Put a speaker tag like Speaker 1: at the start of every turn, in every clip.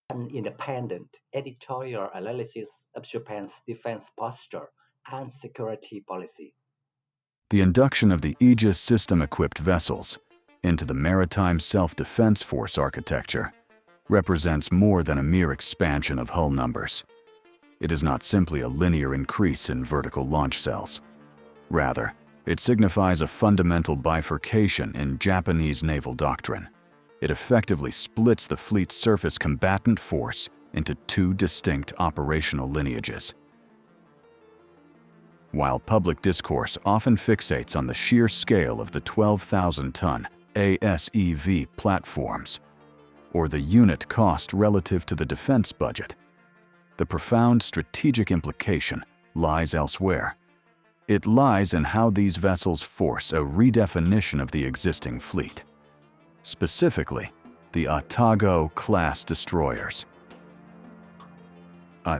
Speaker 1: an independent editorial analysis of Japan's defense posture and security policy.
Speaker 2: The induction of the Aegis System Equipped Vessels into the Maritime Self-Defense Force architecture represents more than a mere expansion of hull numbers. It is not simply a linear increase in vertical launch cells. Rather, it signifies a fundamental bifurcation in Japanese naval doctrine. It effectively splits the fleet's surface combatant force into two distinct operational lineages. While public discourse often fixates on the sheer scale of the 12,000-ton ASEV platforms, or the unit cost relative to the defense budget, the profound strategic implication lies elsewhere. It lies in how these vessels force a redefinition of the existing fleet. Specifically, the Atago-class destroyers.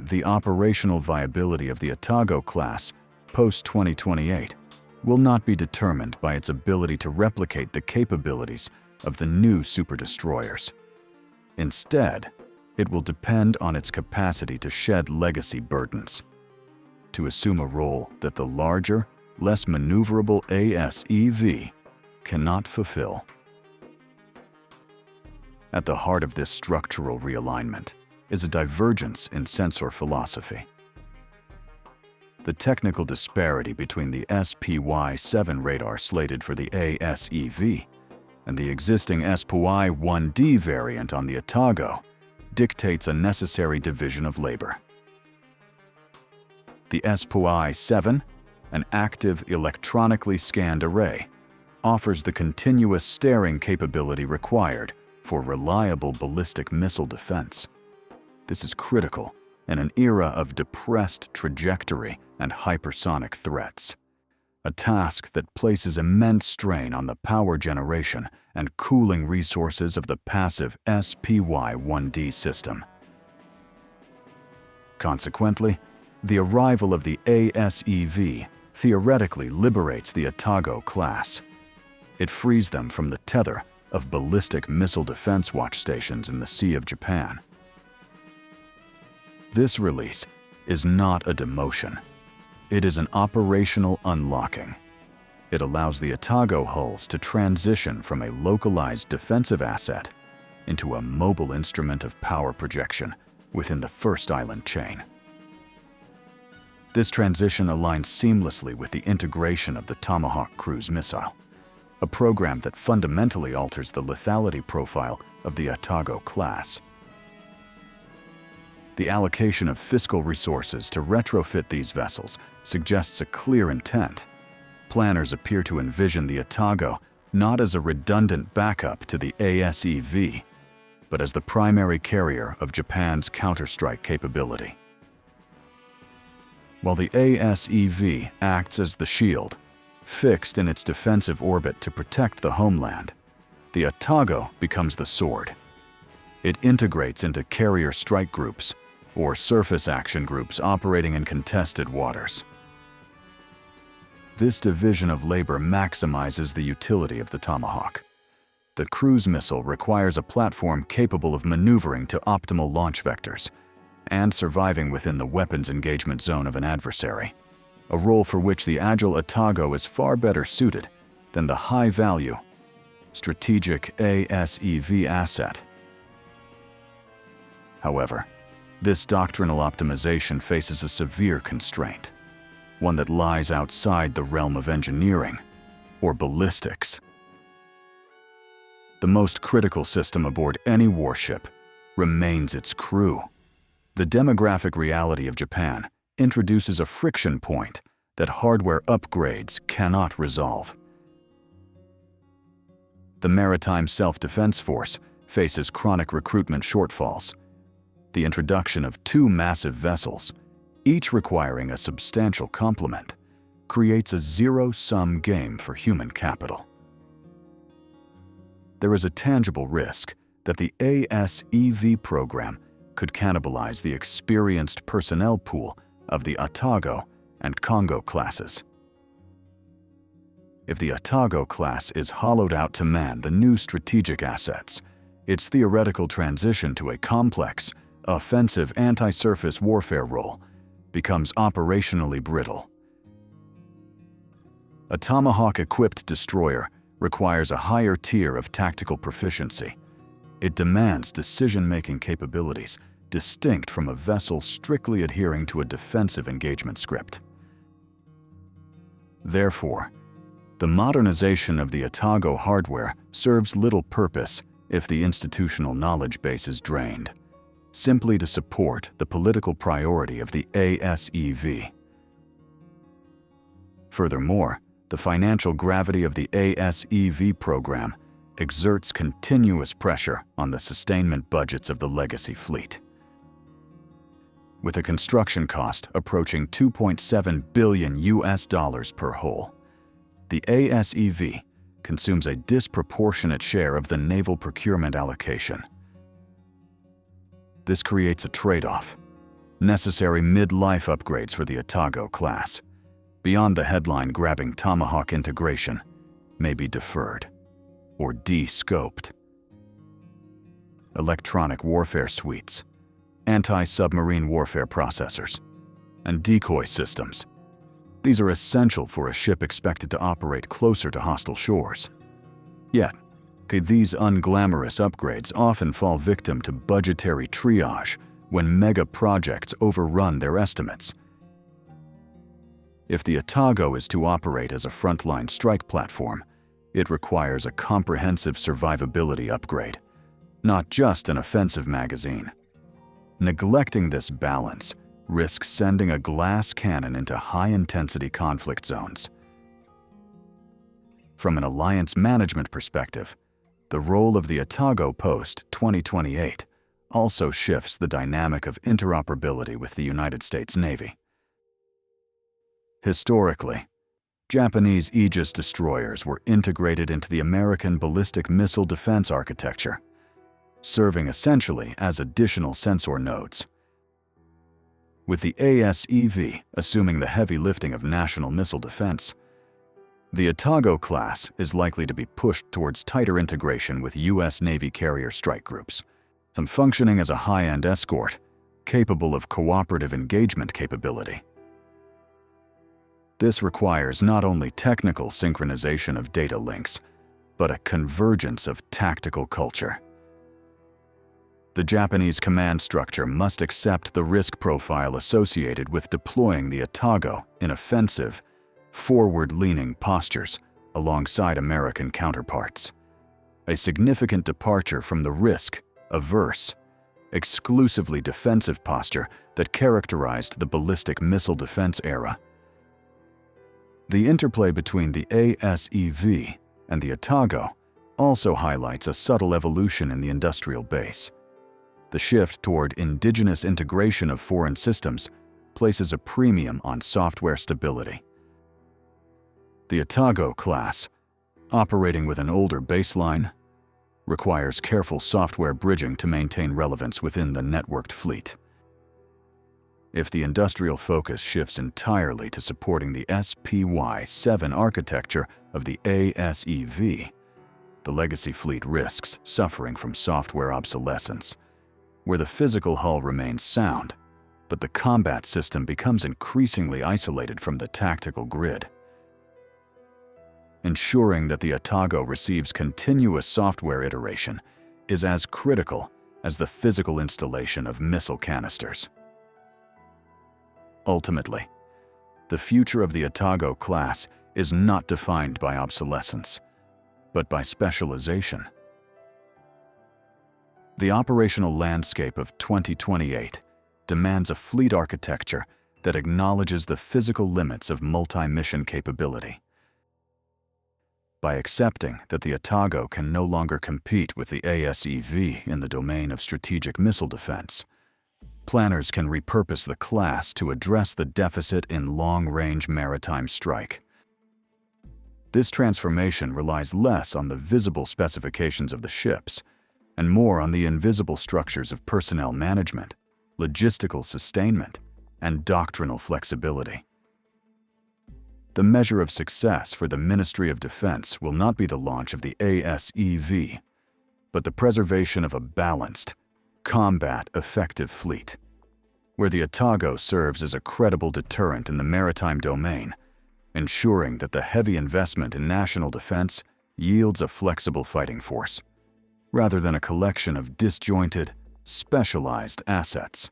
Speaker 2: The operational viability of the Atago-class post-2028 will not be determined by its ability to replicate the capabilities of the new superdestroyers. Instead, it will depend on its capacity to shed legacy burdens, to assume a role that the larger, less maneuverable ASEV cannot fulfill. At the heart of this structural realignment is a divergence in sensor philosophy. The technical disparity between the SPY-7 radar slated for the ASEV and the existing SPY-1D variant on the Atago dictates a necessary division of labor. The SPY-7, an active electronically scanned array, offers the continuous staring capability required for reliable ballistic missile defense. This is critical in an era of depressed trajectory and hypersonic threats, a task that places immense strain on the power generation and cooling resources of the passive SPY-1D system. Consequently, the arrival of the ASEV theoretically liberates the Atago-class. It frees them from the tether of ballistic missile defense watch stations in the Sea of Japan. This release is not a demotion. It is an operational unlocking. It allows the Atago hulls to transition from a localized defensive asset into a mobile instrument of power projection within the first island chain. This transition aligns seamlessly with the integration of the Tomahawk cruise missile, a program that fundamentally alters the lethality profile of the Atago-class. The allocation of fiscal resources to retrofit these vessels suggests a clear intent. Planners appear to envision the Atago not as a redundant backup to the ASEV, but as the primary carrier of Japan's counterstrike capability. While the ASEV acts as the shield, fixed in its defensive orbit to protect the homeland, the Atago becomes the sword. It integrates into carrier strike groups or surface action groups operating in contested waters. This division of labor maximizes the utility of the Tomahawk. The cruise missile requires a platform capable of maneuvering to optimal launch vectors and surviving within the weapons engagement zone of an adversary, a role for which the agile Atago is far better suited than the high-value, strategic ASEV asset. However, this doctrinal optimization faces a severe constraint, one that lies outside the realm of engineering or ballistics. The most critical system aboard any warship remains its crew. The demographic reality of Japan introduces a friction point that hardware upgrades cannot resolve. The Maritime Self-Defense Force faces chronic recruitment shortfalls. The introduction of two massive vessels, each requiring a substantial complement, creates a zero-sum game for human capital. There is a tangible risk that the ASEV program could cannibalize the experienced personnel pool of the Atago and Congo classes. If the Atago class is hollowed out to man the new strategic assets, its theoretical transition to a complex, offensive anti-surface warfare role becomes operationally brittle. A Tomahawk-equipped destroyer requires a higher tier of tactical proficiency. It demands decision-making capabilities distinct from a vessel strictly adhering to a defensive engagement script. Therefore, the modernization of the Atago hardware serves little purpose if the institutional knowledge base is drained, simply to support the political priority of the ASEV. Furthermore, the financial gravity of the ASEV program exerts continuous pressure on the sustainment budgets of the legacy fleet. With a construction cost approaching $2.7 billion per hull, the ASEV consumes a disproportionate share of the naval procurement allocation. This creates a trade-off. Necessary mid-life upgrades for the Atago-class, beyond the headline-grabbing Tomahawk integration, may be deferred or de-scoped. Electronic warfare suites, anti-submarine warfare processors, and decoy systems. These are essential for a ship expected to operate closer to hostile shores. Yet, these unglamorous upgrades often fall victim to budgetary triage when mega projects overrun their estimates. If the Atago is to operate as a frontline strike platform, it requires a comprehensive survivability upgrade, not just an offensive magazine. Neglecting this balance risks sending a glass cannon into high-intensity conflict zones. From an alliance management perspective, the role of the Atago post-2028 also shifts the dynamic of interoperability with the United States Navy. Historically, Japanese Aegis destroyers were integrated into the American ballistic missile defense architecture, serving essentially as additional sensor nodes. With the ASEV assuming the heavy lifting of national missile defense, the Atago-class is likely to be pushed towards tighter integration with U.S. Navy carrier strike groups, some functioning as a high-end escort capable of cooperative engagement capability. This requires not only technical synchronization of data links, but a convergence of tactical culture. The Japanese command structure must accept the risk profile associated with deploying the Atago in offensive, forward-leaning postures alongside American counterparts, a significant departure from the risk-averse, exclusively defensive posture that characterized the ballistic missile defense era. The interplay between the ASEV and the Atago also highlights a subtle evolution in the industrial base. The shift toward indigenous integration of foreign systems places a premium on software stability. The Atago-class, operating with an older baseline, requires careful software bridging to maintain relevance within the networked fleet. If the industrial focus shifts entirely to supporting the SPY-7 architecture of the ASEV, the legacy fleet risks suffering from software obsolescence, where the physical hull remains sound, but the combat system becomes increasingly isolated from the tactical grid. Ensuring that the Atago receives continuous software iteration is as critical as the physical installation of missile canisters. Ultimately, the future of the Atago-class is not defined by obsolescence, but by specialization. The operational landscape of 2028 demands a fleet architecture that acknowledges the physical limits of multi-mission capability. By accepting that the Atago can no longer compete with the ASEV in the domain of strategic missile defense, planners can repurpose the class to address the deficit in long-range maritime strike. This transformation relies less on the visible specifications of the ships and more on the invisible structures of personnel management, logistical sustainment, and doctrinal flexibility. The measure of success for the Ministry of Defense will not be the launch of the ASEV, but the preservation of a balanced, combat-effective fleet, where the Atago serves as a credible deterrent in the maritime domain, ensuring that the heavy investment in national defense yields a flexible fighting force, rather than a collection of disjointed, specialized assets.